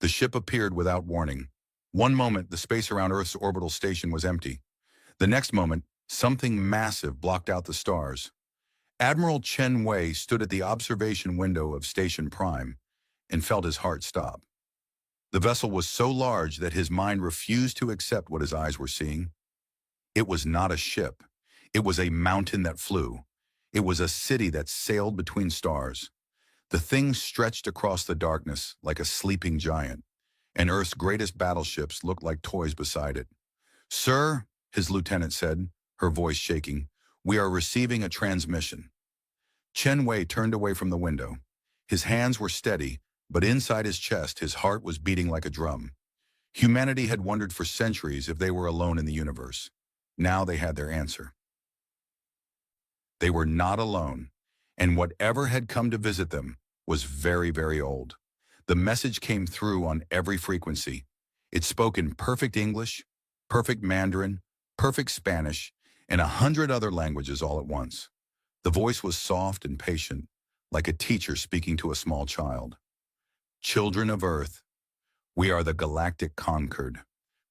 The ship appeared without warning. One moment, the space around Earth's orbital station was empty. The next moment, something massive blocked out the stars. Admiral Chen Wei stood at the observation window of Station Prime and felt his heart stop. The vessel was so large that his mind refused to accept what his eyes were seeing. It was not a ship. It was a mountain that flew. It was a city that sailed between stars. The thing stretched across the darkness like a sleeping giant, and Earth's greatest battleships looked like toys beside it. "Sir," his lieutenant said, her voice shaking, "we are receiving a transmission." Chen Wei turned away from the window. His hands were steady, but inside his chest, his heart was beating like a drum. Humanity had wondered for centuries if they were alone in the universe. Now they had their answer. They were not alone, and whatever had come to visit them was very, very old. The message came through on every frequency. It spoke in perfect English, perfect Mandarin, perfect Spanish, and 100 other languages all at once. The voice was soft and patient, like a teacher speaking to a small child. "Children of Earth, we are the galactic Concord.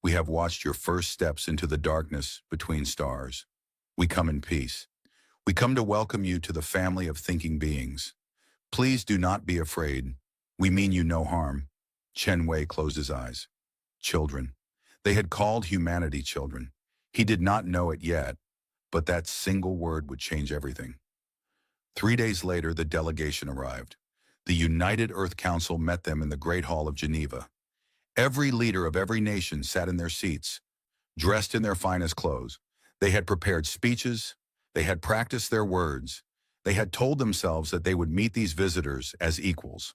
We have watched your first steps into the darkness between stars. We come in peace. We come to welcome you to the family of thinking beings. Please do not be afraid. We mean you no harm." Chen Wei closed his eyes. Children. They had called humanity children. He did not know it yet, but that single word would change everything. 3 days later, the delegation arrived. The United Earth Council met them in the Great Hall of Geneva. Every leader of every nation sat in their seats, dressed in their finest clothes. They had prepared speeches. They had practiced their words. They had told themselves that they would meet these visitors as equals.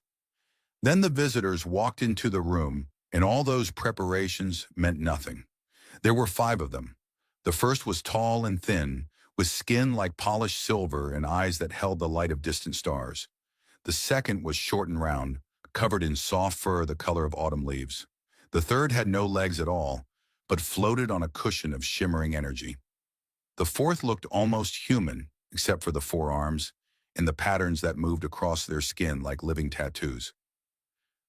Then the visitors walked into the room, and all those preparations meant nothing. There were 5 of them. The first was tall and thin, with skin like polished silver and eyes that held the light of distant stars. The second was short and round, covered in soft fur the color of autumn leaves. The third had no legs at all, but floated on a cushion of shimmering energy. The fourth looked almost human, except for the 4 arms and the patterns that moved across their skin like living tattoos.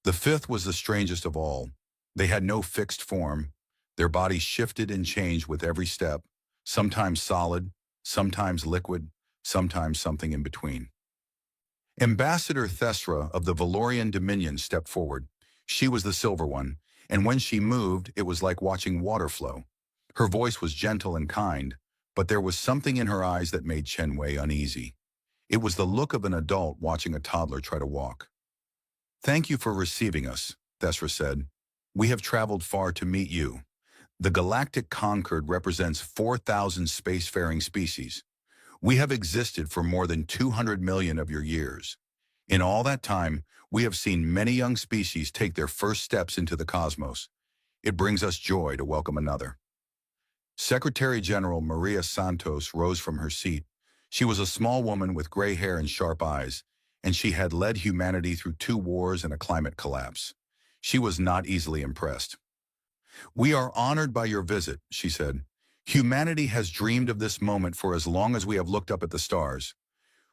The fifth was the strangest of all. They had no fixed form. Their bodies shifted and changed with every step, sometimes solid, sometimes liquid, sometimes something in between. Ambassador Thesra of the Valorian Dominion stepped forward. She was the silver one, and when she moved, it was like watching water flow. Her voice was gentle and kind, but there was something in her eyes that made Chen Wei uneasy. It was the look of an adult watching a toddler try to walk. "Thank you for receiving us," Thesra said. "We have traveled far to meet you. The Galactic Concord represents 4,000 spacefaring species. We have existed for more than 200 million of your years. In all that time, we have seen many young species take their first steps into the cosmos. It brings us joy to welcome another." Secretary General Maria Santos rose from her seat. She was a small woman with gray hair and sharp eyes, and she had led humanity through 2 wars and a climate collapse. She was not easily impressed. "We are honored by your visit," she said. "Humanity has dreamed of this moment for as long as we have looked up at the stars.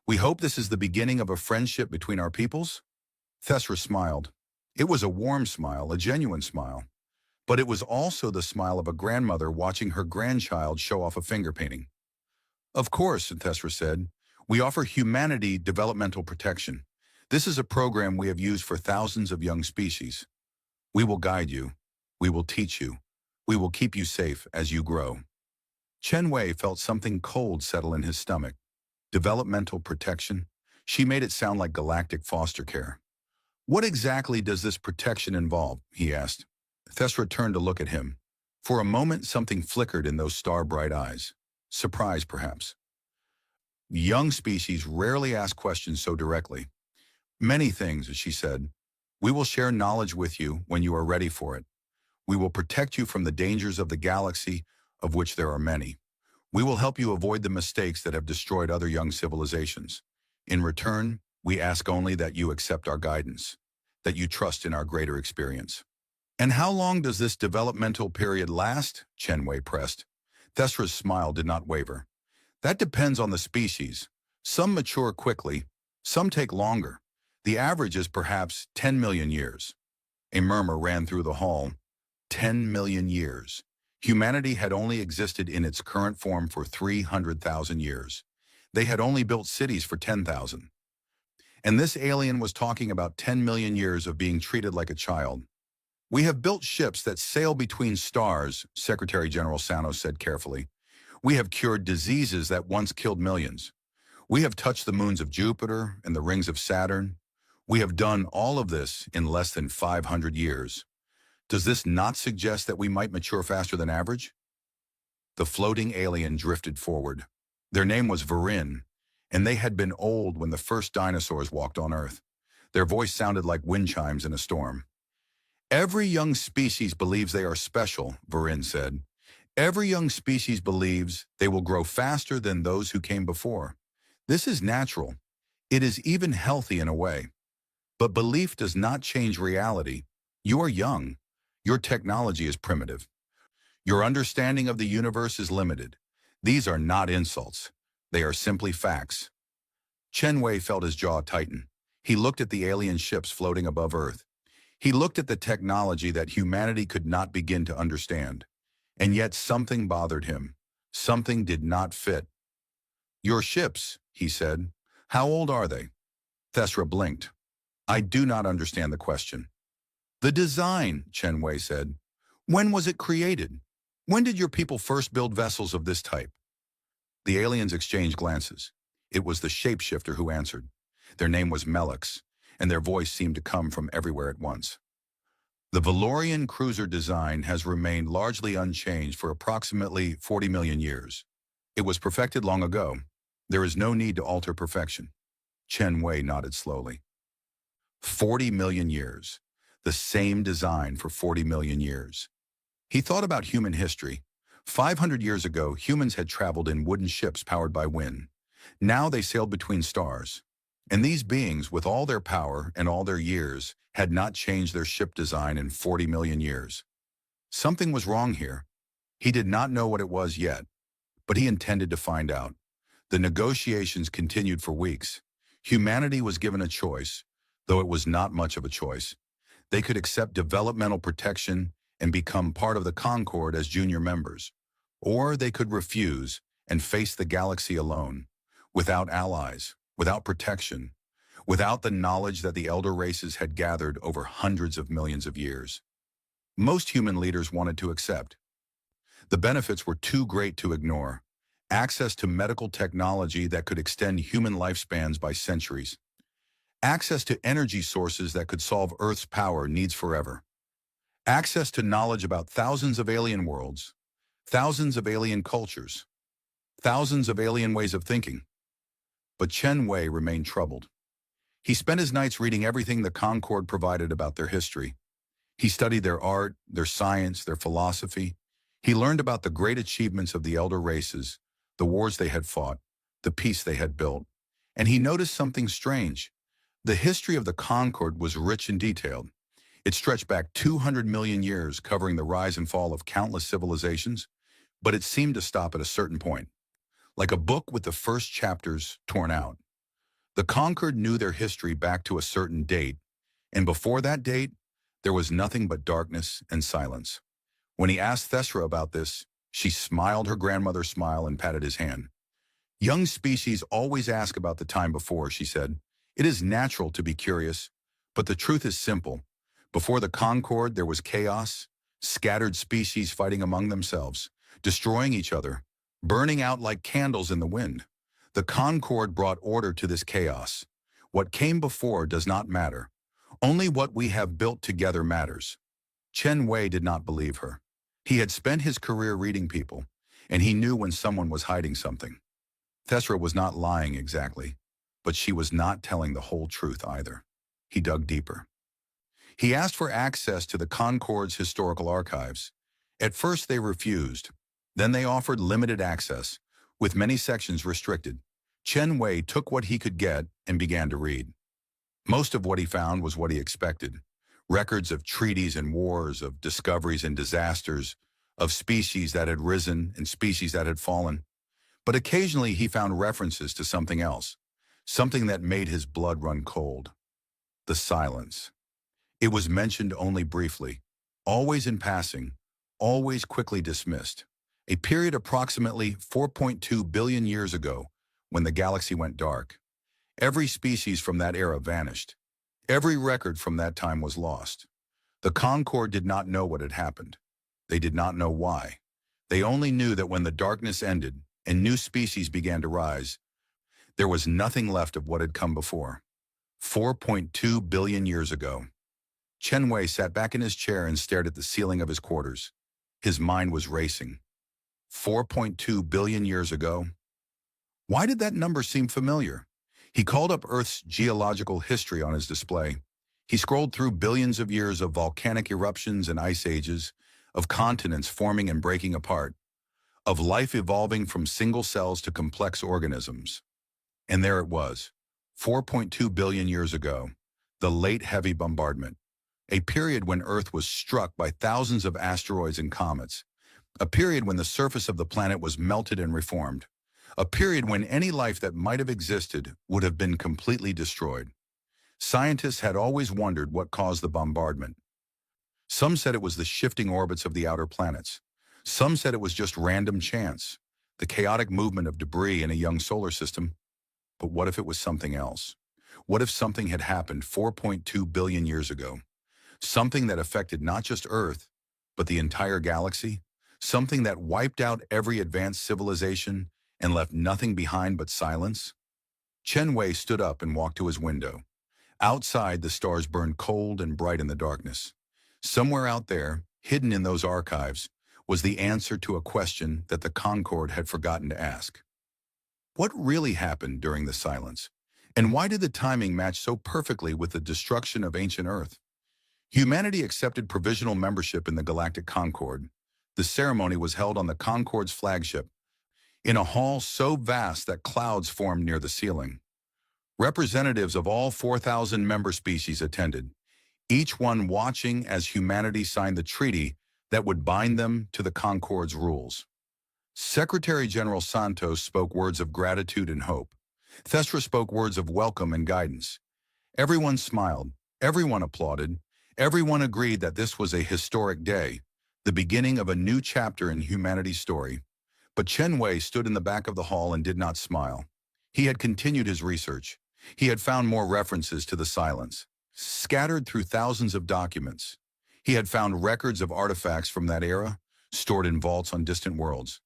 We hope this is the beginning of a friendship between our peoples." Thesra smiled. It was a warm smile, a genuine smile. But it was also the smile of a grandmother watching her grandchild show off a finger painting. "Of course," Thesra said, "we offer humanity developmental protection. This is a program we have used for thousands of young species. We will guide you. We will teach you. We will keep you safe as you grow." Chen Wei felt something cold settle in his stomach. Developmental protection? She made it sound like galactic foster care. "What exactly does this protection involve?" he asked. Thesra turned to look at him. For a moment, something flickered in those star-bright eyes. Surprise, perhaps. "Young species rarely ask questions so directly." "Many things," she said. "We will share knowledge with you when you are ready for it. We will protect you from the dangers of the galaxy, of which there are many. We will help you avoid the mistakes that have destroyed other young civilizations. In return, we ask only that you accept our guidance, that you trust in our greater experience." "And how long does this developmental period last?" Chen Wei pressed. Thesra's smile did not waver. "That depends on the species. Some mature quickly, some take longer. The average is perhaps 10 million years." A murmur ran through the hall. 10 million years. Humanity had only existed in its current form for 300,000 years. They had only built cities for 10,000. And this alien was talking about 10 million years of being treated like a child. "We have built ships that sail between stars," Secretary General Sano said carefully. "We have cured diseases that once killed millions. We have touched the moons of Jupiter and the rings of Saturn. We have done all of this in less than 500 years. Does this not suggest that we might mature faster than average?" The floating alien drifted forward. Their name was Varin, and they had been old when the first dinosaurs walked on Earth. Their voice sounded like wind chimes in a storm. "Every young species believes they are special," Varin said. "Every young species believes they will grow faster than those who came before. This is natural. It is even healthy in a way. But belief does not change reality. You are young. Your technology is primitive. Your understanding of the universe is limited. These are not insults. They are simply facts." Chen Wei felt his jaw tighten. He looked at the alien ships floating above Earth. He looked at the technology that humanity could not begin to understand. And yet something bothered him. Something did not fit. "Your ships," he said. "How old are they?" Thesra blinked. "I do not understand the question." "The design," Chen Wei said. "When was it created? When did your people first build vessels of this type?" The aliens exchanged glances. It was the shapeshifter who answered. Their name was Melix, and their voice seemed to come from everywhere at once. "The Valorian cruiser design has remained largely unchanged for approximately 40 million years. It was perfected long ago. There is no need to alter perfection." Chen Wei nodded slowly. 40 million years. The same design for 40 million years. He thought about human history. 500 years ago, humans had traveled in wooden ships powered by wind. Now they sailed between stars. And these beings, with all their power and all their years, had not changed their ship design in 40 million years. Something was wrong here. He did not know what it was yet, but he intended to find out. The negotiations continued for weeks. Humanity was given a choice, though it was not much of a choice. They could accept developmental protection and become part of the Concord as junior members, or they could refuse and face the galaxy alone, without allies, without protection, without the knowledge that the elder races had gathered over hundreds of millions of years. Most human leaders wanted to accept. The benefits were too great to ignore. Access to medical technology that could extend human lifespans by centuries. Access to energy sources that could solve Earth's power needs forever. Access to knowledge about thousands of alien worlds, thousands of alien cultures, thousands of alien ways of thinking. But Chen Wei remained troubled. He spent his nights reading everything the Concord provided about their history. He studied their art, their science, their philosophy. He learned about the great achievements of the elder races, the wars they had fought, the peace they had built. And he noticed something strange. The history of the Concord was rich and detailed. It stretched back 200 million years, covering the rise and fall of countless civilizations, but it seemed to stop at a certain point, like a book with the first chapters torn out. The Concord knew their history back to a certain date, and before that date, there was nothing but darkness and silence. When he asked Thesra about this, she smiled her grandmother's smile and patted his hand. "Young species always ask about the time before," she said. "It is natural to be curious, but the truth is simple. Before the Concord, there was chaos, scattered species fighting among themselves, destroying each other, burning out like candles in the wind. The Concord brought order to this chaos. What came before does not matter. Only what we have built together matters." Chen Wei did not believe her. He had spent his career reading people, and he knew when someone was hiding something. Thesra was not lying exactly, but she was not telling the whole truth either. He dug deeper. He asked for access to the Concord's historical archives. At first they refused. Then they offered limited access, with many sections restricted. Chen Wei took what he could get and began to read. Most of what he found was what he expected. Records of treaties and wars, of discoveries and disasters, of species that had risen and species that had fallen. But occasionally he found references to something else, something that made his blood run cold. The silence. It was mentioned only briefly, always in passing, always quickly dismissed. A period approximately 4.2 billion years ago, when the galaxy went dark. Every species from that era vanished. Every record from that time was lost. The Concorde did not know what had happened. They did not know why. They only knew that when the darkness ended and new species began to rise, there was nothing left of what had come before. 4.2 billion years ago. Chen Wei sat back in his chair and stared at the ceiling of his quarters. His mind was racing. 4.2 billion years ago? Why did that number seem familiar? He called up Earth's geological history on his display. He scrolled through billions of years of volcanic eruptions and ice ages, of continents forming and breaking apart, of life evolving from single cells to complex organisms. And there it was, 4.2 billion years ago, the late heavy bombardment, a period when Earth was struck by thousands of asteroids and comets, a period when the surface of the planet was melted and reformed, a period when any life that might have existed would have been completely destroyed. Scientists had always wondered what caused the bombardment. Some said it was the shifting orbits of the outer planets. Some said it was just random chance, the chaotic movement of debris in a young solar system. But what if it was something else? What if something had happened 4.2 billion years ago? Something that affected not just Earth, but the entire galaxy? Something that wiped out every advanced civilization and left nothing behind but silence? Chen Wei stood up and walked to his window. Outside, the stars burned cold and bright in the darkness. Somewhere out there, hidden in those archives, was the answer to a question that the Concorde had forgotten to ask. What really happened during the silence? And why did the timing match so perfectly with the destruction of ancient Earth? Humanity accepted provisional membership in the Galactic Concorde. The ceremony was held on the Concorde's flagship, in a hall so vast that clouds formed near the ceiling. Representatives of all 4,000 member species attended, each one watching as humanity signed the treaty that would bind them to the Concorde's rules. Secretary General Santos spoke words of gratitude and hope. Thestra spoke words of welcome and guidance. Everyone smiled, everyone applauded, everyone agreed that this was a historic day, the beginning of a new chapter in humanity's story. But Chen Wei stood in the back of the hall and did not smile. He had continued his research. He had found more references to the silence, scattered through thousands of documents. He had found records of artifacts from that era, stored in vaults on distant worlds.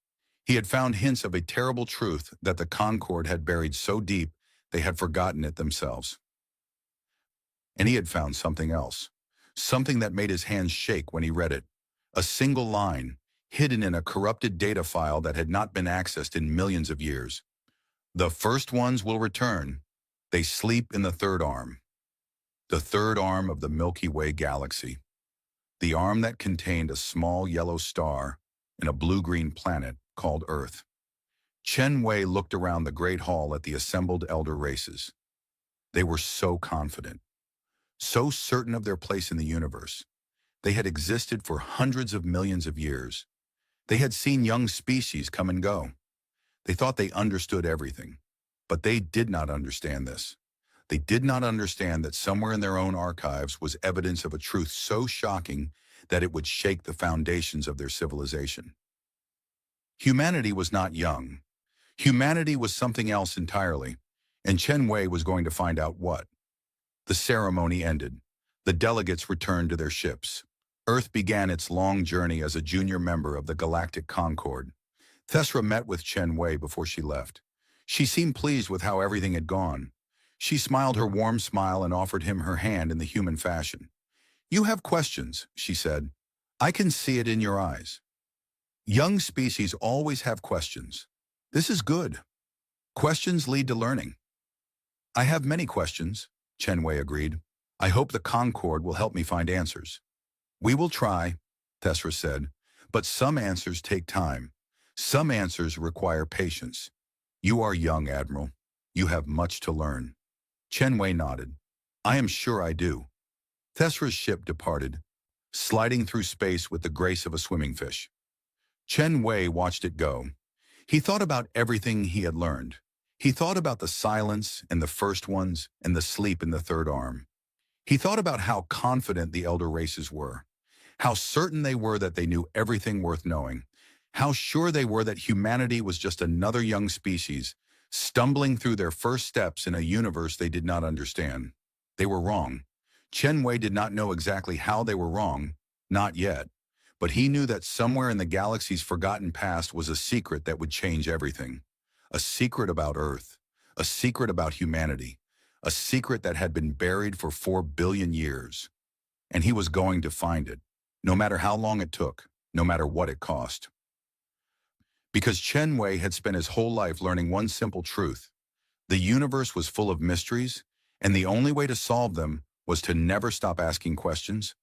He had found hints of a terrible truth that the Concorde had buried so deep they had forgotten it themselves. And he had found something else, something that made his hands shake when he read it. A single line, hidden in a corrupted data file that had not been accessed in millions of years. The first ones will return. They sleep in the third arm. The third arm of the Milky Way galaxy. The arm that contained a small yellow star and a blue-green planet called Earth. Chen Wei looked around the great hall at the assembled elder races. They were so confident, so certain of their place in the universe. They had existed for hundreds of millions of years. They had seen young species come and go. They thought they understood everything, but they did not understand this. They did not understand that somewhere in their own archives was evidence of a truth so shocking that it would shake the foundations of their civilization. Humanity was not young. Humanity was something else entirely, and Chen Wei was going to find out what. The ceremony ended. The delegates returned to their ships. Earth began its long journey as a junior member of the Galactic Concorde. Thesra met with Chen Wei before she left. She seemed pleased with how everything had gone. She smiled her warm smile and offered him her hand in the human fashion. "You have questions," she said. "I can see it in your eyes. Young species always have questions. This is good. Questions lead to learning." "I have many questions," Chen Wei agreed. "I hope the Concorde will help me find answers." "We will try," Thesra said, "but some answers take time. Some answers require patience. You are young, Admiral. You have much to learn." Chen Wei nodded. "I am sure I do." Thesra's ship departed, sliding through space with the grace of a swimming fish. Chen Wei watched it go. He thought about everything he had learned. He thought about the silence and the first ones and the sleep in the third arm. He thought about how confident the elder races were, how certain they were that they knew everything worth knowing, how sure they were that humanity was just another young species, stumbling through their first steps in a universe they did not understand. They were wrong. Chen Wei did not know exactly how they were wrong, not yet, but he knew that somewhere in the galaxy's forgotten past was a secret that would change everything. A secret about Earth, a secret about humanity, a secret that had been buried for 4 billion years. And he was going to find it, no matter how long it took, no matter what it cost. Because Chen Wei had spent his whole life learning one simple truth. The universe was full of mysteries, and the only way to solve them was to never stop asking questions.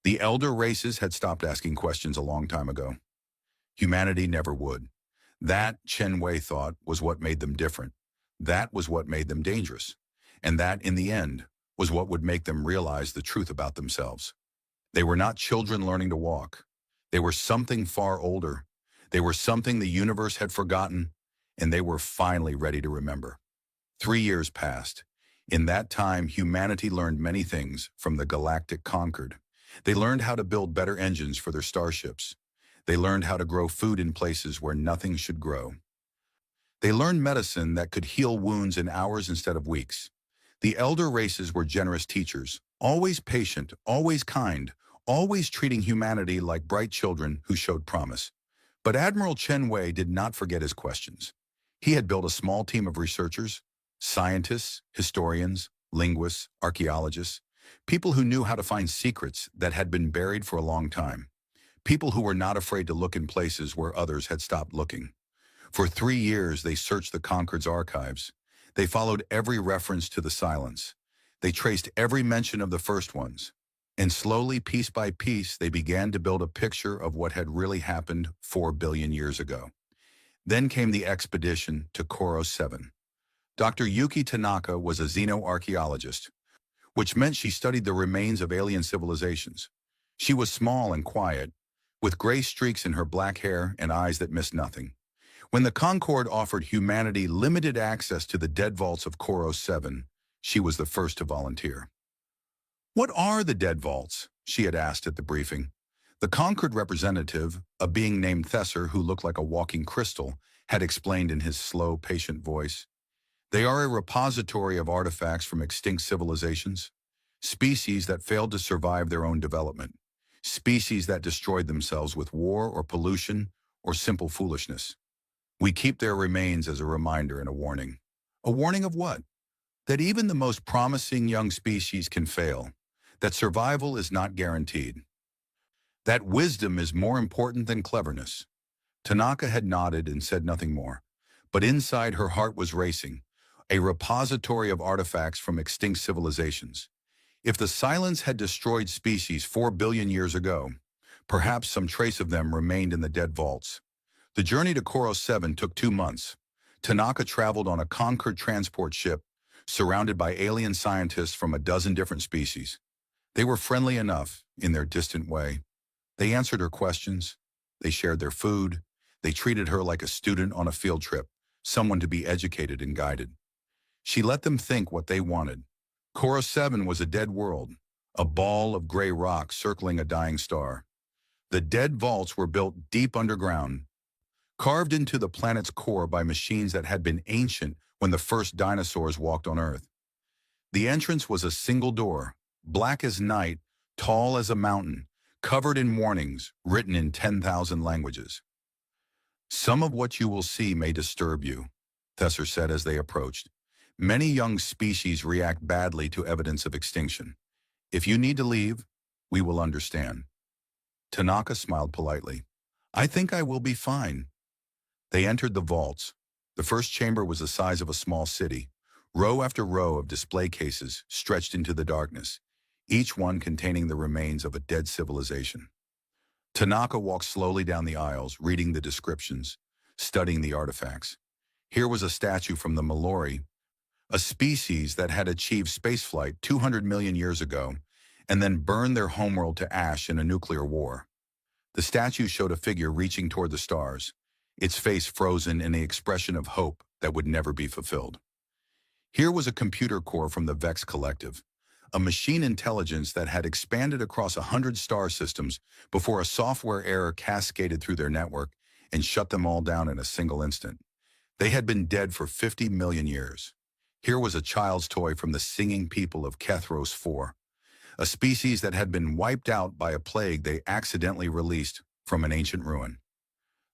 The elder races had stopped asking questions a long time ago. Humanity never would. That, Chen Wei thought, was what made them different. That was what made them dangerous. And that, in the end, was what would make them realize the truth about themselves. They were not children learning to walk. They were something far older. They were something the universe had forgotten, and they were finally ready to remember. 3 years passed. In that time, humanity learned many things from the galactic Concord. They learned how to build better engines for their starships. They learned how to grow food in places where nothing should grow. They learned medicine that could heal wounds in hours instead of weeks. The elder races were generous teachers, always patient, always kind, always treating humanity like bright children who showed promise. But Admiral Chen Wei did not forget his questions. He had built a small team of researchers, scientists, historians, linguists, archaeologists, people who knew how to find secrets that had been buried for a long time, people who were not afraid to look in places where others had stopped looking. For 3 years, they searched the Concord's archives. They followed every reference to the silence. They traced every mention of the first ones. And slowly, piece by piece, they began to build a picture of what had really happened 4 billion years ago. Then came the expedition to Koro 7. Dr. Yuki Tanaka was a xenoarchaeologist, which meant she studied the remains of alien civilizations. She was small and quiet, with gray streaks in her black hair and eyes that missed nothing. When the Concorde offered humanity limited access to the dead vaults of Koro 7, she was the first to volunteer. "What are the dead vaults?" she had asked at the briefing. The Concorde representative, a being named Thesser who looked like a walking crystal, had explained in his slow, patient voice. "They are a repository of artifacts from extinct civilizations, species that failed to survive their own development, species that destroyed themselves with war or pollution or simple foolishness. We keep their remains as a reminder and a warning." A warning of what? That even the most promising young species can fail, that survival is not guaranteed, that wisdom is more important than cleverness. Tanaka had nodded and said nothing more, but inside her heart was racing, a repository of artifacts from extinct civilizations. If the silence had destroyed species 4 billion years ago, perhaps some trace of them remained in the dead vaults. The journey to Koro 7 took 2 months. Tanaka traveled on a Concorde transport ship, surrounded by alien scientists from a dozen different species. They were friendly enough, in their distant way. They answered her questions. They shared their food. They treated her like a student on a field trip, someone to be educated and guided. She let them think what they wanted. Koro 7 was a dead world, a ball of gray rock circling a dying star. The dead vaults were built deep underground, carved into the planet's core by machines that had been ancient when the first dinosaurs walked on Earth. The entrance was a single door, black as night, tall as a mountain, covered in warnings written in 10,000 languages. "Some of what you will see may disturb you," Thesser said as they approached. "Many young species react badly to evidence of extinction. If you need to leave, we will understand." Tanaka smiled politely. "I think I will be fine." They entered the vaults. The first chamber was the size of a small city. Row after row of display cases stretched into the darkness, each one containing the remains of a dead civilization. Tanaka walked slowly down the aisles, reading the descriptions, studying the artifacts. Here was a statue from the Malori, a species that had achieved spaceflight 200 million years ago and then burned their homeworld to ash in a nuclear war. The statue showed a figure reaching toward the stars, its face frozen in the expression of hope that would never be fulfilled. Here was a computer core from the Vex Collective, a machine intelligence that had expanded across 100 star systems before a software error cascaded through their network and shut them all down in a single instant. They had been dead for 50 million years. Here was a child's toy from the singing people of Kethros 4, a species that had been wiped out by a plague they accidentally released from an ancient ruin.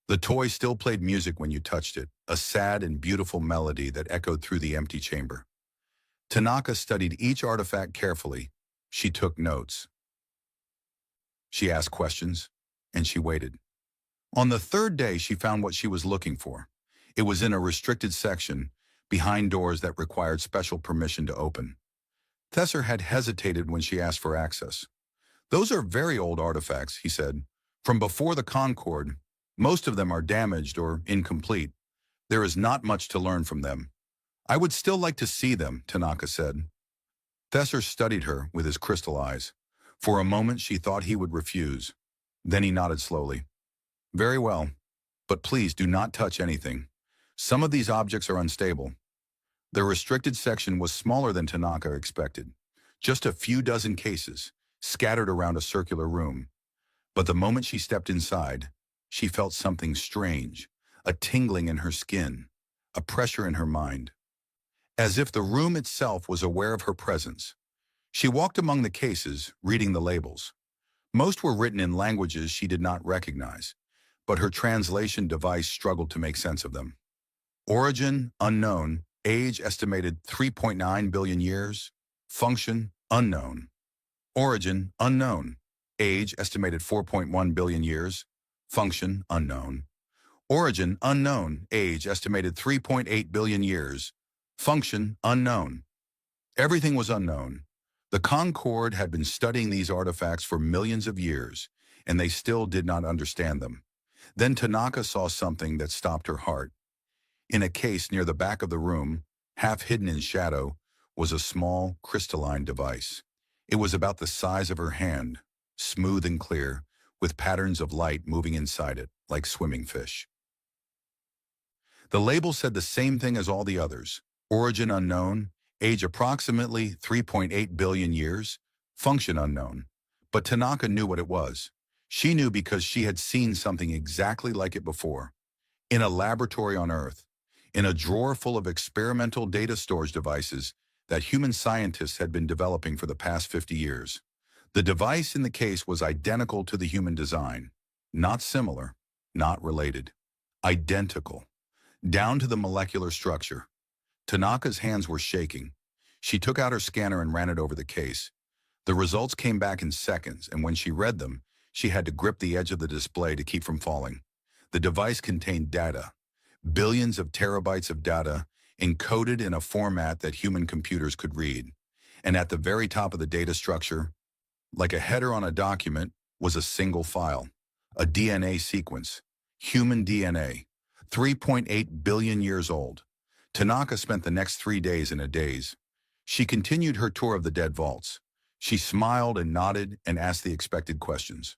The toy still played music when you touched it, a sad and beautiful melody that echoed through the empty chamber. Tanaka studied each artifact carefully. She took notes. She asked questions, and she waited. On the third day, she found what she was looking for. It was in a restricted section, behind doors that required special permission to open. Thesser had hesitated when she asked for access. "Those are very old artifacts," he said. "From before the Concorde. Most of them are damaged or incomplete. There is not much to learn from them." "I would still like to see them," Tanaka said. Thesser studied her with his crystal eyes. For a moment she thought he would refuse. Then he nodded slowly. "Very well, but please do not touch anything. Some of these objects are unstable." The restricted section was smaller than Tanaka expected. Just a few dozen cases, scattered around a circular room. But the moment she stepped inside, she felt something strange, a tingling in her skin, a pressure in her mind. As if the room itself was aware of her presence. She walked among the cases, reading the labels. Most were written in languages she did not recognize, but her translation device struggled to make sense of them. Origin, unknown. Age, estimated 3.9 billion years. Function, unknown. Origin, unknown. Age, estimated 4.1 billion years. Function, unknown. Origin, unknown. Age, estimated 3.8 billion years. Function, unknown. Everything was unknown. The Concorde had been studying these artifacts for millions of years, and they still did not understand them. Then Tanaka saw something that stopped her heart. In a case near the back of the room, half hidden in shadow, was a small, crystalline device. It was about the size of her hand, smooth and clear, with patterns of light moving inside it, like swimming fish. The label said the same thing as all the others. Origin unknown, age approximately 3.8 billion years, function unknown. But Tanaka knew what it was. She knew because she had seen something exactly like it before. In a laboratory on Earth, in a drawer full of experimental data storage devices that human scientists had been developing for the past 50 years. The device in the case was identical to the human design. Not similar, not related. Identical. Down to the molecular structure. Tanaka's hands were shaking. She took out her scanner and ran it over the case. The results came back in seconds, and when she read them, she had to grip the edge of the display to keep from falling. The device contained data. Billions of terabytes of data encoded in a format that human computers could read. And at the very top of the data structure, like a header on a document, was a single file, a DNA sequence, human DNA, 3.8 billion years old. Tanaka spent the next 3 days in a daze. She continued her tour of the dead vaults. She smiled and nodded and asked the expected questions.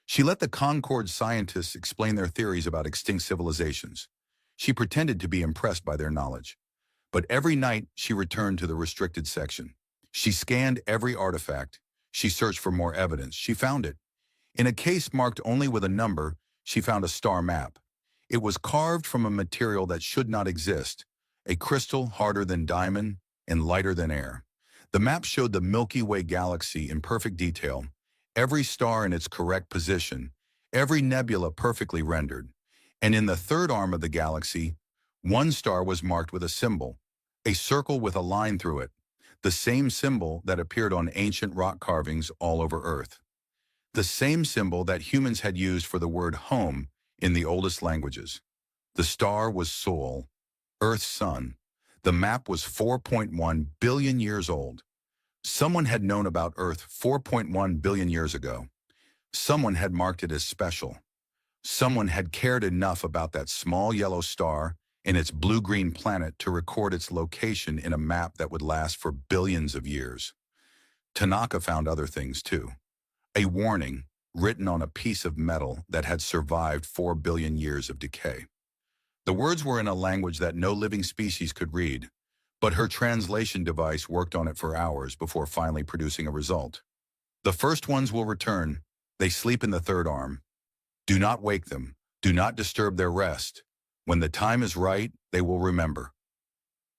She let the Concorde scientists explain their theories about extinct civilizations. She pretended to be impressed by their knowledge. But every night, she returned to the restricted section. She scanned every artifact. She searched for more evidence. She found it. In a case marked only with a number, she found a star map. It was carved from a material that should not exist, a crystal harder than diamond and lighter than air. The map showed the Milky Way galaxy in perfect detail, every star in its correct position, every nebula perfectly rendered. And in the third arm of the galaxy, one star was marked with a symbol, a circle with a line through it, the same symbol that appeared on ancient rock carvings all over Earth. The same symbol that humans had used for the word home in the oldest languages. The star was Sol, Earth's sun. The map was 4.1 billion years old. Someone had known about Earth 4.1 billion years ago. Someone had marked it as special. Someone had cared enough about that small yellow star and its blue-green planet to record its location in a map that would last for billions of years. Tanaka found other things too. A warning written on a piece of metal that had survived 4 billion years of decay. The words were in a language that no living species could read, But her translation device worked on it for hours before finally producing a result. The first ones will return. They sleep in the third arm. Do not wake them. Do not disturb their rest. When the time is right, they will remember.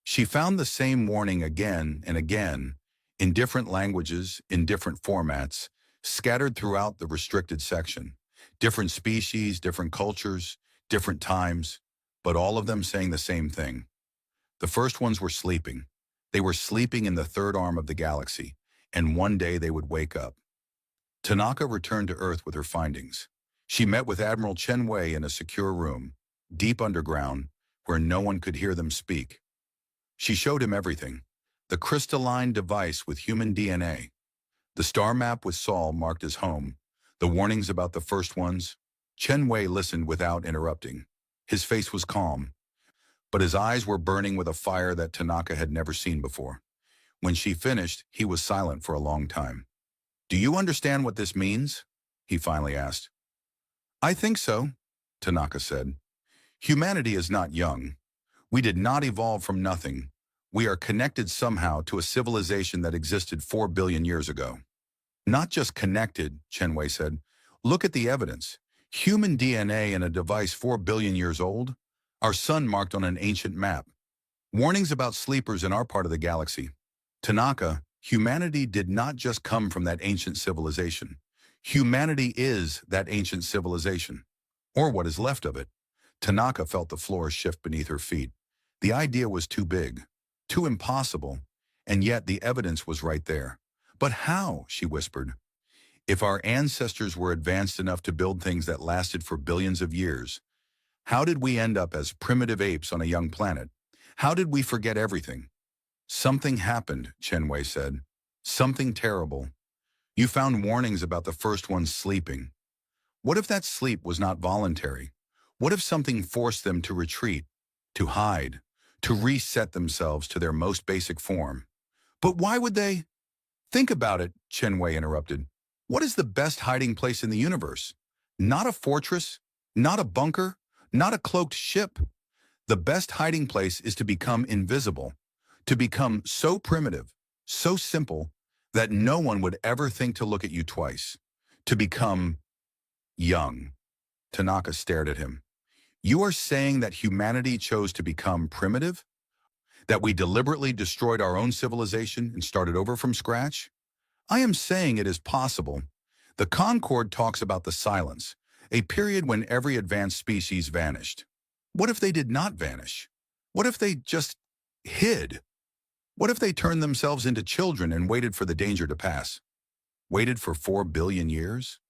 She found the same warning again and again, in different languages, in different formats, scattered throughout the restricted section. Different species, different cultures, different times, but all of them saying the same thing. The first ones were sleeping. They were sleeping in the third arm of the galaxy, and one day they would wake up. Tanaka returned to Earth with her findings. She met with Admiral Chen Wei in a secure room, deep underground, where no one could hear them speak. She showed him everything. The crystalline device with human DNA, the star map with Sol marked as home, the warnings about the first ones. Chen Wei listened without interrupting. His face was calm, but his eyes were burning with a fire that Tanaka had never seen before. When she finished, he was silent for a long time. "Do you understand what this means?" he finally asked. "I think so," Tanaka said. "Humanity is not young. We did not evolve from nothing. We are connected somehow to a civilization that existed 4 billion years ago." "Not just connected," Chen Wei said. "Look at the evidence. Human DNA in a device 4 billion years old. Our sun marked on an ancient map. Warnings about sleepers in our part of the galaxy. Tanaka, humanity did not just come from that ancient civilization. Humanity is that ancient civilization, or what is left of it." Tanaka felt the floor shift beneath her feet. The idea was too big, too impossible, and yet the evidence was right there. "But how?" she whispered. "If our ancestors were advanced enough to build things that lasted for billions of years, how did we end up as primitive apes on a young planet? How did we forget everything?" "Something happened," Chen Wei said. "Something terrible. You found warnings about the first ones sleeping. What if that sleep was not voluntary? What if something forced them to retreat, to hide, to reset themselves to their most basic form?" "But why would they?" "Think about it," Chen Wei interrupted. "What is the best hiding place in the universe? Not a fortress, not a bunker, not a cloaked ship. The best hiding place is to become invisible, to become so primitive, so simple, that no one would ever think to look at you twice. To become young." Tanaka stared at him. "You are saying that humanity chose to become primitive? That we deliberately destroyed our own civilization and started over from scratch?" "I am saying it is possible. The Concord talks about the silence, a period when every advanced species vanished. What if they did not vanish? What if they just hid? What if they turned themselves into children and waited for the danger to pass? Waited for 4 billion years?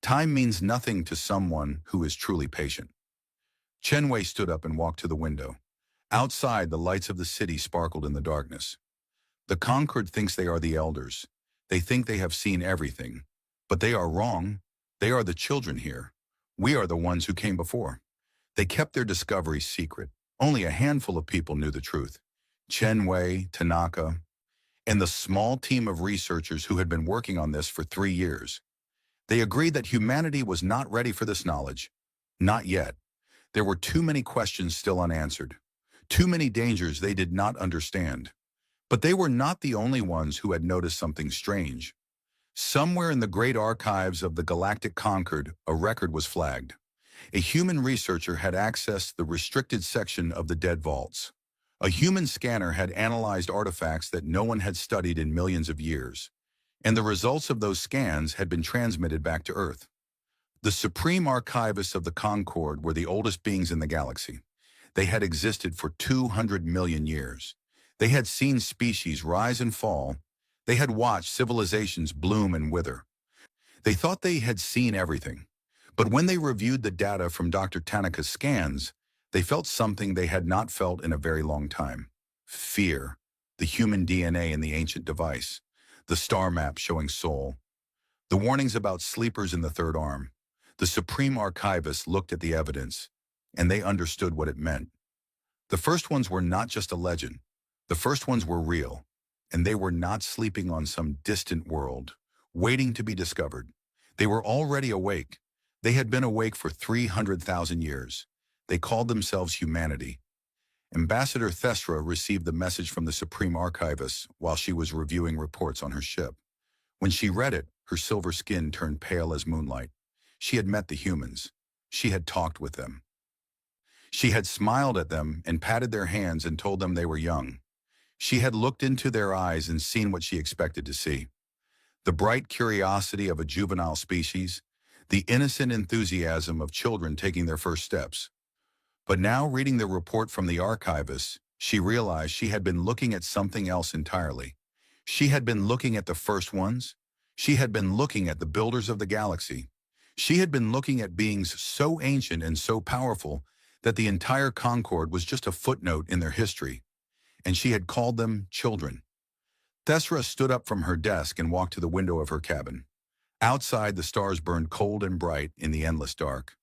Time means nothing to someone who is truly patient." Chen Wei stood up and walked to the window. Outside, the lights of the city sparkled in the darkness. "The Concord thinks they are the elders. They think they have seen everything. But they are wrong. They are the children here. We are the ones who came before. They kept their discoveries secret. Only a handful of people knew the truth. Chen Wei, Tanaka, and the small team of researchers who had been working on this for 3 years. They agreed that humanity was not ready for this knowledge. Not yet. There were too many questions still unanswered. Too many dangers they did not understand. But they were not the only ones who had noticed something strange. Somewhere in the great archives of the Galactic Concord, a record was flagged. A human researcher had accessed the restricted section of the dead vaults. A human scanner had analyzed artifacts that no one had studied in millions of years, and the results of those scans had been transmitted back to Earth. The supreme archivists of the Concord were the oldest beings in the galaxy. They had existed for 200 million years. They had seen species rise and fall. They had watched civilizations bloom and wither. They thought they had seen everything. But when they reviewed the data from Dr. Tanaka's scans, they felt something they had not felt in a very long time. Fear, the human DNA in the ancient device, the star map showing Sol, the warnings about sleepers in the third arm. The supreme archivist looked at the evidence, and they understood what it meant. The first ones were not just a legend. The first ones were real, and they were not sleeping on some distant world, waiting to be discovered. They were already awake. They had been awake for 300,000 years. They called themselves humanity. Ambassador Thestra received the message from the Supreme Archivist while she was reviewing reports on her ship. When she read it, her silver skin turned pale as moonlight. She had met the humans. She had talked with them. She had smiled at them and patted their hands and told them they were young. She had looked into their eyes and seen what she expected to see. The bright curiosity of a juvenile species, the innocent enthusiasm of children taking their first steps. But now, reading the report from the archivist, she realized she had been looking at something else entirely. She had been looking at the first ones. She had been looking at the builders of the galaxy. She had been looking at beings so ancient and so powerful that the entire Concord was just a footnote in their history, and she had called them children. Thesra stood up from her desk and walked to the window of her cabin. Outside, the stars burned cold and bright in the endless dark.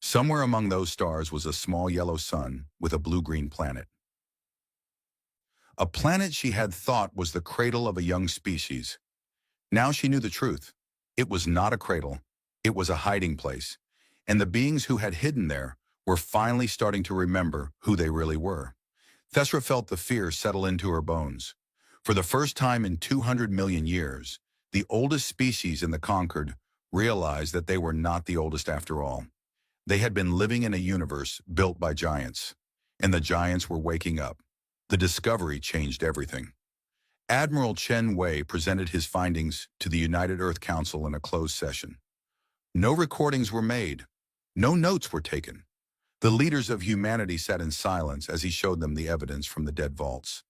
Somewhere among those stars was a small yellow sun with a blue-green planet. A planet she had thought was the cradle of a young species. Now she knew the truth. It was not a cradle. It was a hiding place, and the beings who had hidden there were finally starting to remember who they really were. Thesra felt the fear settle into her bones. For the first time in 200 million years, the oldest species in the Concord realized that they were not the oldest after all. They had been living in a universe built by giants, and the giants were waking up. The discovery changed everything. Admiral Chen Wei presented his findings to the United Earth Council in a closed session. No recordings were made. No notes were taken. The leaders of humanity sat in silence as he showed them the evidence from the dead vaults.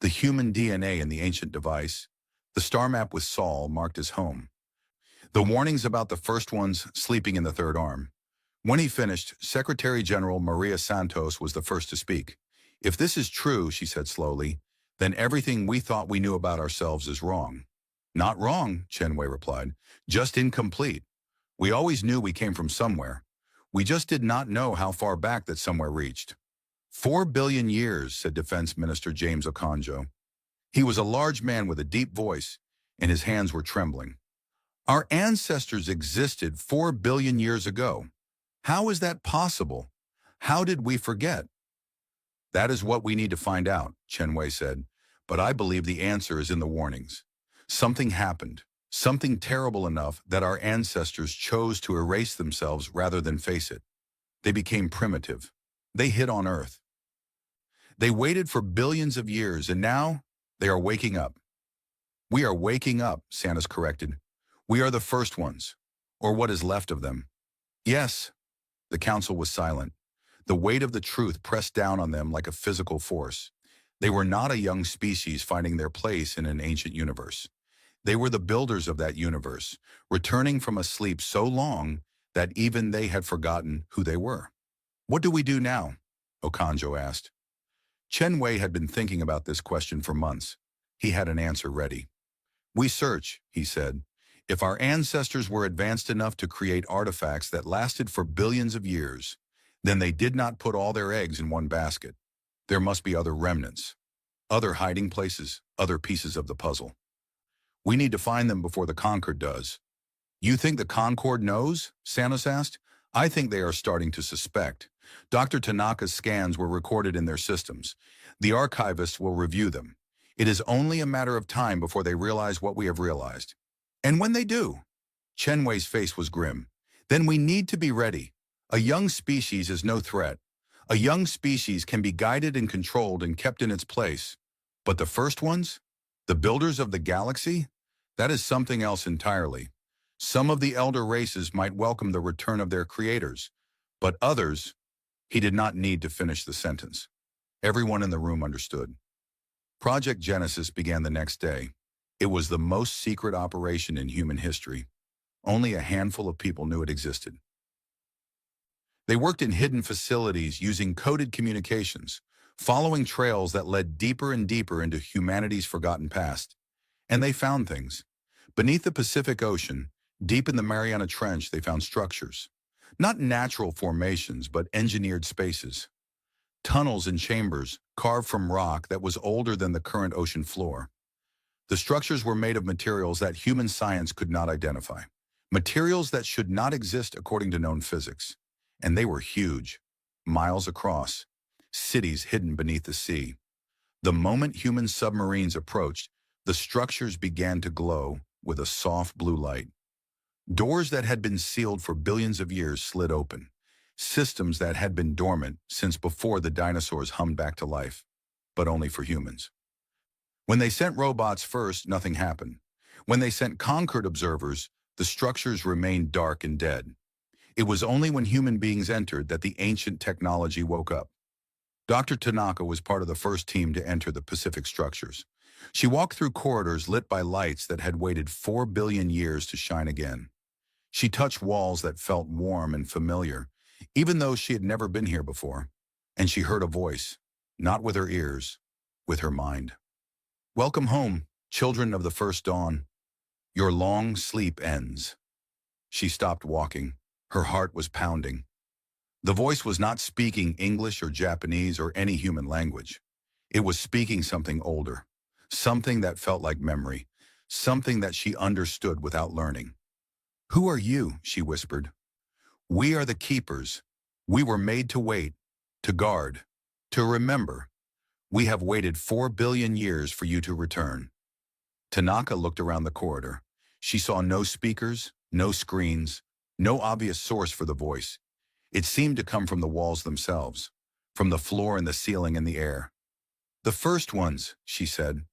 The human DNA in the ancient device, the star map with Sol marked as home. The warnings about the first ones sleeping in the third arm. When he finished, Secretary General Maria Santos was the first to speak. "If this is true," she said slowly, "then everything we thought we knew about ourselves is wrong." "Not wrong," Chen Wei replied, "just incomplete. We always knew we came from somewhere. We just did not know how far back that somewhere reached." 4 billion years, said Defense Minister James Okonjo. He was a large man with a deep voice, and his hands were trembling. "Our ancestors existed 4 billion years ago. How is that possible? How did we forget?" "That is what we need to find out," Chen Wei said, "but I believe the answer is in the warnings. Something happened, something terrible enough that our ancestors chose to erase themselves rather than face it. They became primitive. They hid on Earth. They waited for billions of years, and now they are waking up." "We are waking up," Santos corrected. "We are the first ones, or what is left of them." "Yes." The council was silent. The weight of the truth pressed down on them like a physical force. They were not a young species finding their place in an ancient universe. They were the builders of that universe, returning from a sleep so long that even they had forgotten who they were. "What do we do now?" Okonjo asked. Chen Wei had been thinking about this question for months. He had an answer ready. "We search," he said. "If our ancestors were advanced enough to create artifacts that lasted for billions of years, then they did not put all their eggs in one basket. There must be other remnants, other hiding places, other pieces of the puzzle. We need to find them before the Concord does." "You think the Concord knows?" Santos asked. "I think they are starting to suspect. Dr. Tanaka's scans were recorded in their systems. The archivists will review them. It is only a matter of time before they realize what we have realized. And when they do," Chen Wei's face was grim, "then we need to be ready. A young species is no threat. A young species can be guided and controlled and kept in its place. But the first ones, the builders of the galaxy, that is something else entirely. Some of the elder races might welcome the return of their creators, but others—" He did not need to finish the sentence. Everyone in the room understood. Project Genesis began the next day. It was the most secret operation in human history. Only a handful of people knew it existed. They worked in hidden facilities using coded communications, following trails that led deeper and deeper into humanity's forgotten past. And they found things. Beneath the Pacific Ocean, deep in the Mariana Trench, they found structures. Not natural formations, but engineered spaces. Tunnels and chambers, carved from rock that was older than the current ocean floor. The structures were made of materials that human science could not identify. Materials that should not exist according to known physics. And they were huge, miles across. cities hidden beneath the sea. The moment human submarines approached, the structures began to glow with a soft blue light. Doors that had been sealed for billions of years slid open. Systems that had been dormant since before the dinosaurs hummed back to life, but only for humans. When they sent robots first, nothing happened. When they sent conquered observers, the structures remained dark and dead. It was only when human beings entered that the ancient technology woke up. Dr. Tanaka was part of the first team to enter the Pacific structures. She walked through corridors lit by lights that had waited 4 billion years to shine again. She touched walls that felt warm and familiar, even though she had never been here before. And she heard a voice, not with her ears, with her mind. "Welcome home, children of the first dawn. Your long sleep ends." She stopped walking. Her heart was pounding. The voice was not speaking English or Japanese or any human language. It was speaking something older, something that felt like memory, something that she understood without learning. "Who are you?" she whispered. "We are the keepers. We were made to wait, to guard, to remember. We have waited 4 billion years for you to return." Tanaka looked around the corridor. She saw no speakers, no screens, no obvious source for the voice. It seemed to come from the walls themselves, from the floor and the ceiling and the air. "The first ones," she said.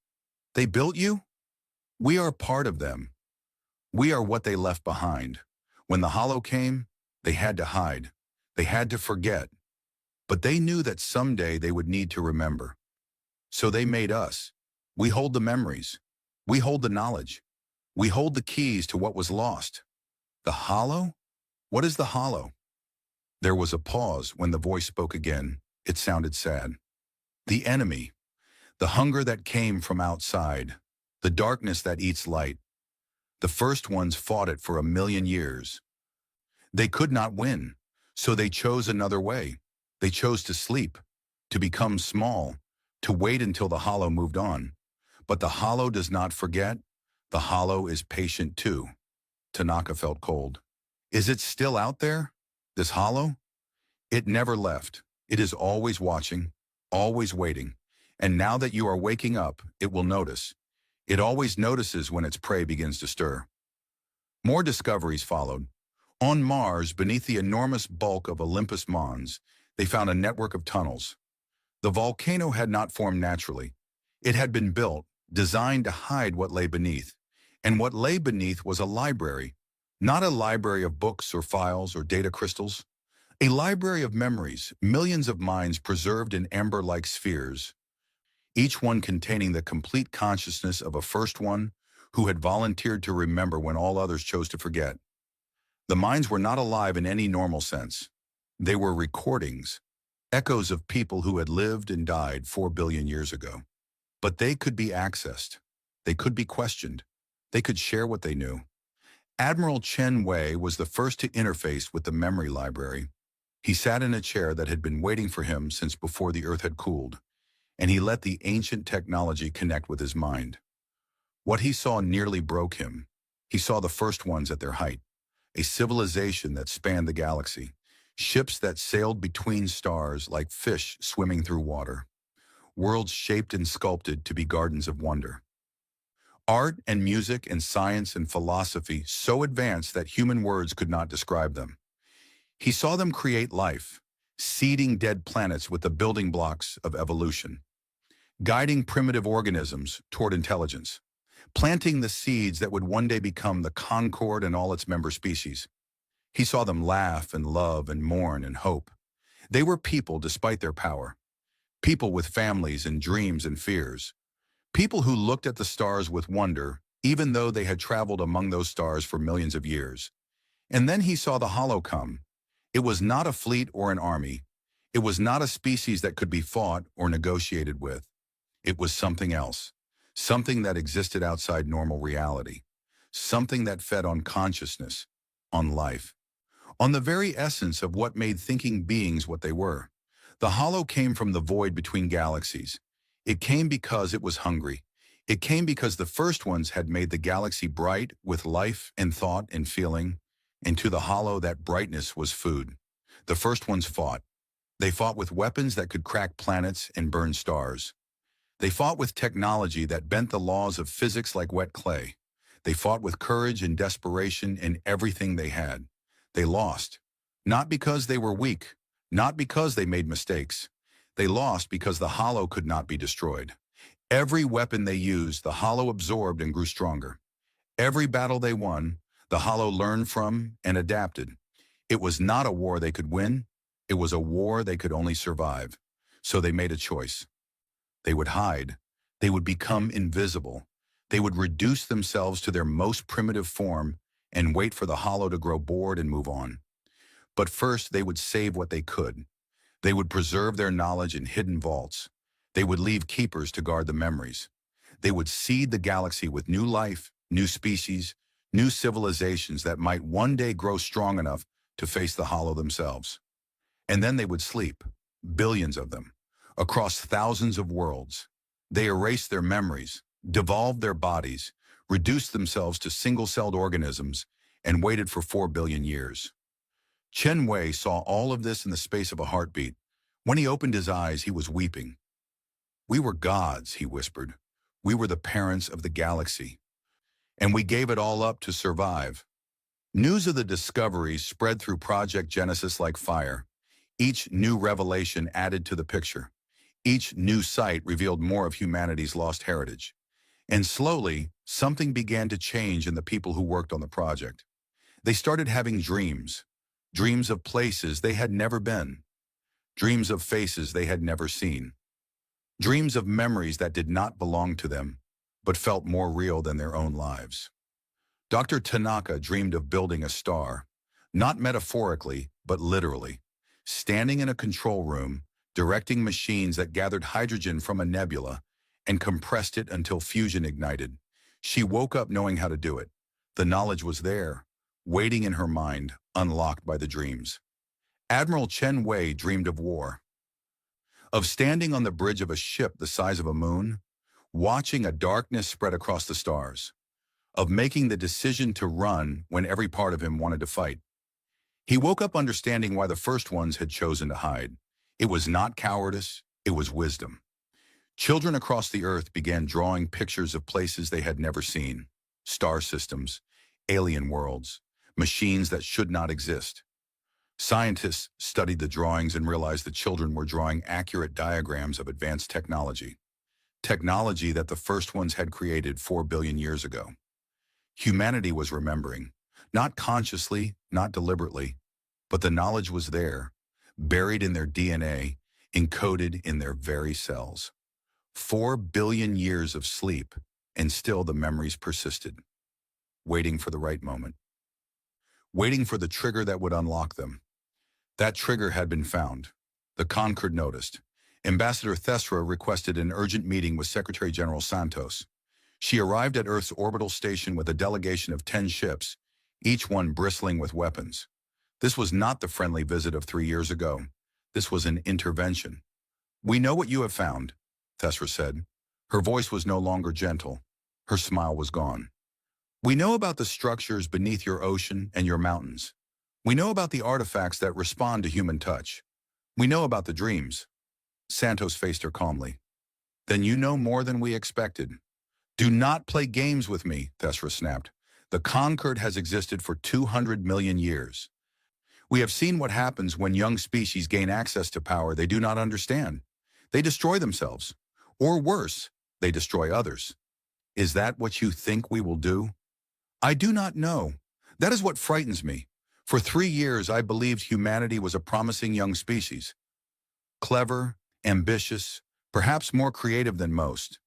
"They built you? We are part of them. We are what they left behind. When the hollow came, they had to hide. They had to forget. But they knew that someday they would need to remember. So they made us. We hold the memories. We hold the knowledge. We hold the keys to what was lost." "The hollow? What is the hollow?" There was a pause when the voice spoke again. It sounded sad. "The enemy. The hunger that came from outside. The darkness that eats light. The first ones fought it for 1 million years. They could not win, so they chose another way. They chose to sleep, to become small, to wait until the hollow moved on. But the hollow does not forget. The hollow is patient too." Tanaka felt cold. "Is it still out there? This hollow?" "It never left. It is always watching, always waiting. And now that you are waking up, it will notice. It always notices when its prey begins to stir." More discoveries followed. On Mars, beneath the enormous bulk of Olympus Mons, they found a network of tunnels. The volcano had not formed naturally. It had been built, designed to hide what lay beneath. And what lay beneath was a library. Not a library of books or files or data crystals. A library of memories, millions of minds preserved in amber-like spheres, each one containing the complete consciousness of a first one who had volunteered to remember when all others chose to forget. The minds were not alive in any normal sense. They were recordings, echoes of people who had lived and died 4 billion years ago. But they could be accessed. They could be questioned. They could share what they knew. Admiral Chen Wei was the first to interface with the memory library. He sat in a chair that had been waiting for him since before the Earth had cooled, and he let the ancient technology connect with his mind. What he saw nearly broke him. He saw the first ones at their height, a civilization that spanned the galaxy, ships that sailed between stars like fish swimming through water, worlds shaped and sculpted to be gardens of wonder. Art and music and science and philosophy so advanced that human words could not describe them. He saw them create life, seeding dead planets with the building blocks of evolution, guiding primitive organisms toward intelligence, planting the seeds that would one day become the Concord and all its member species. He saw them laugh and love and mourn and hope. They were people despite their power, people with families and dreams and fears, people who looked at the stars with wonder, even though they had traveled among those stars for millions of years. And then he saw the hollow come. It was not a fleet or an army. It was not a species that could be fought or negotiated with. It was something else, something that existed outside normal reality, something that fed on consciousness, on life, on the very essence of what made thinking beings what they were. The hollow came from the void between galaxies. It came because it was hungry. It came because the first ones had made the galaxy bright with life and thought and feeling, and to the hollow that brightness was food. The first ones fought. They fought with weapons that could crack planets and burn stars. They fought with technology that bent the laws of physics like wet clay. They fought with courage and desperation in everything they had. They lost, not because they were weak, not because they made mistakes. They lost because the hollow could not be destroyed. Every weapon they used, the hollow absorbed and grew stronger. Every battle they won, the hollow learned from and adapted. It was not a war they could win. It was a war they could only survive. So they made a choice. They would hide. They would become invisible. They would reduce themselves to their most primitive form and wait for the hollow to grow bored and move on. But first, they would save what they could. They would preserve their knowledge in hidden vaults. They would leave keepers to guard the memories. They would seed the galaxy with new life, new species, new civilizations that might one day grow strong enough to face the hollow themselves. And then they would sleep, billions of them, across thousands of worlds. They erased their memories, devolved their bodies, reduced themselves to single-celled organisms, and waited for 4 billion years. Chen Wei saw all of this in the space of a heartbeat. When he opened his eyes, he was weeping. "We were gods," he whispered. "We were the parents of the galaxy. And we gave it all up to survive." News of the discoveries spread through Project Genesis like fire. Each new revelation added to the picture. Each new site revealed more of humanity's lost heritage. And slowly, something began to change in the people who worked on the project. They started having dreams. Dreams of places they had never been. Dreams of faces they had never seen. Dreams of memories that did not belong to them, but felt more real than their own lives. Dr. Tanaka dreamed of building a star, not metaphorically, but literally, standing in a control room, directing machines that gathered hydrogen from a nebula and compressed it until fusion ignited. She woke up knowing how to do it. The knowledge was there, waiting in her mind, unlocked by the dreams. Admiral Chen Wei dreamed of war, of standing on the bridge of a ship the size of a moon, watching a darkness spread across the stars, of making the decision to run when every part of him wanted to fight. He woke up understanding why the first ones had chosen to hide. It was not cowardice, it was wisdom. Children across the earth began drawing pictures of places they had never seen, star systems, alien worlds, machines that should not exist. Scientists studied the drawings and realized the children were drawing accurate diagrams of advanced technology. Technology that the first ones had created 4 billion years ago. Humanity was remembering, not consciously, not deliberately, but the knowledge was there, buried in their DNA, encoded in their very cells. 4 billion years of sleep, and still the memories persisted, waiting for the right moment, waiting for the trigger that would unlock them. That trigger had been found. The Concord noticed. Ambassador Thesra requested an urgent meeting with Secretary General Santos. She arrived at Earth's orbital station with a delegation of 10 ships, each one bristling with weapons. This was not the friendly visit of 3 years ago. This was an intervention. "We know what you have found," Thesra said. Her voice was no longer gentle. Her smile was gone. "We know about the structures beneath your ocean and your mountains. We know about the artifacts that respond to human touch. We know about the dreams." Santos faced her calmly. "Then you know more than we expected." "Do not play games with me," Thesra snapped. "The Concord has existed for 200 million years. We have seen what happens when young species gain access to power they do not understand. They destroy themselves. Or worse, they destroy others. Is that what you think we will do?" "I do not know. That is what frightens me. For 3 years, I believed humanity was a promising young species. Clever, ambitious, perhaps more creative than most.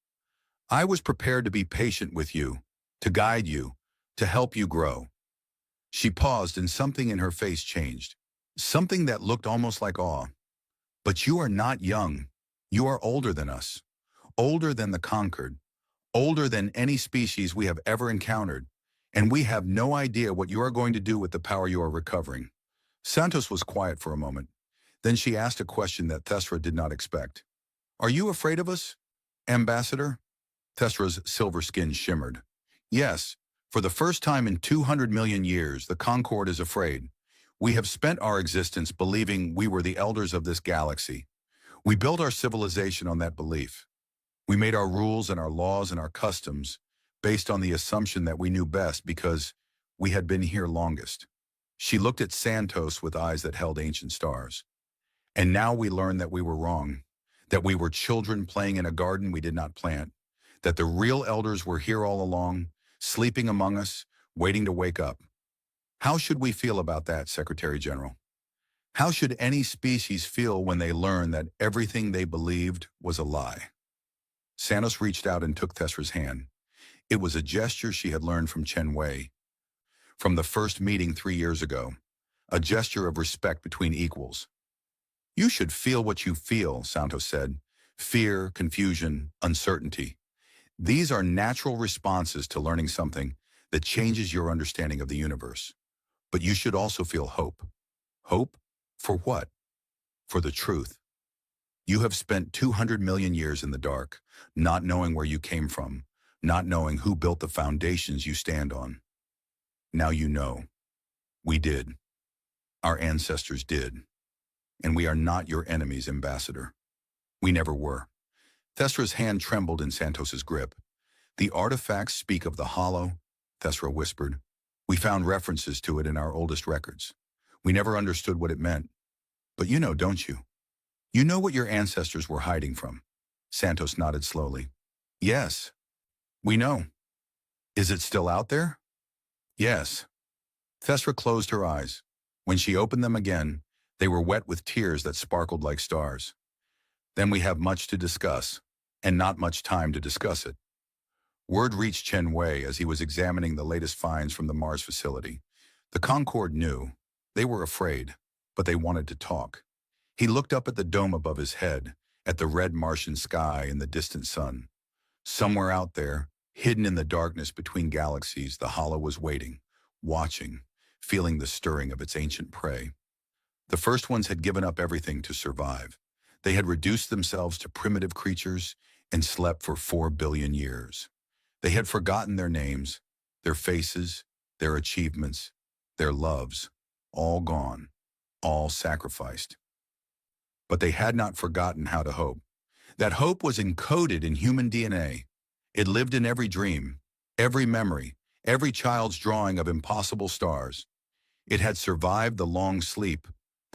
I was prepared to be patient with you, to guide you, to help you grow." She paused and something in her face changed. Something that looked almost like awe. "But you are not young. You are older than us. Older than the Concord. Older than any species we have ever encountered. And we have no idea what you are going to do with the power you are recovering." Santos was quiet for a moment. Then she asked a question that Thesra did not expect. "Are you afraid of us, Ambassador?" Thesra's silver skin shimmered. "Yes, for the first time in 200 million years, the Concord is afraid. We have spent our existence believing we were the elders of this galaxy. We built our civilization on that belief. We made our rules and our laws and our customs based on the assumption that we knew best because we had been here longest. She looked at Santos with eyes that held ancient stars. And now we learn that we were wrong, that we were children playing in a garden we did not plant, that the real elders were here all along, sleeping among us, waiting to wake up. How should we feel about that, Secretary General? How should any species feel when they learn that everything they believed was a lie? Santos reached out and took Thesra's hand. It was a gesture she had learned from Chen Wei, from the first meeting 3 years ago, a gesture of respect between equals. You should feel what you feel, Santos said. Fear, confusion, uncertainty. These are natural responses to learning something that changes your understanding of the universe. But you should also feel hope. Hope? For what? For the truth. You have spent 200 million years in the dark, not knowing where you came from, not knowing who built the foundations you stand on. Now you know. We did. Our ancestors did. And we are not your enemies, Ambassador. We never were. Thesra's hand trembled in Santos's grip. The artifacts speak of the hollow, Thesra whispered. We found references to it in our oldest records. We never understood what it meant. But you know, don't you? You know what your ancestors were hiding from. Santos nodded slowly. Yes, we know. Is it still out there? Yes. Thesra closed her eyes. When she opened them again, they were wet with tears that sparkled like stars. Then we have much to discuss, and not much time to discuss it. Word reached Chen Wei as he was examining the latest finds from the Mars facility. The Concorde knew. They were afraid, but they wanted to talk. He looked up at the dome above his head, at the red Martian sky and the distant sun. Somewhere out there, hidden in the darkness between galaxies, the hollow was waiting, watching, feeling the stirring of its ancient prey. The first ones had given up everything to survive. They had reduced themselves to primitive creatures and slept for 4 billion years. They had forgotten their names, their faces, their achievements, their loves, all gone, all sacrificed. But they had not forgotten how to hope. That hope was encoded in human DNA. It lived in every dream, every memory, every child's drawing of impossible stars. It had survived the long sleep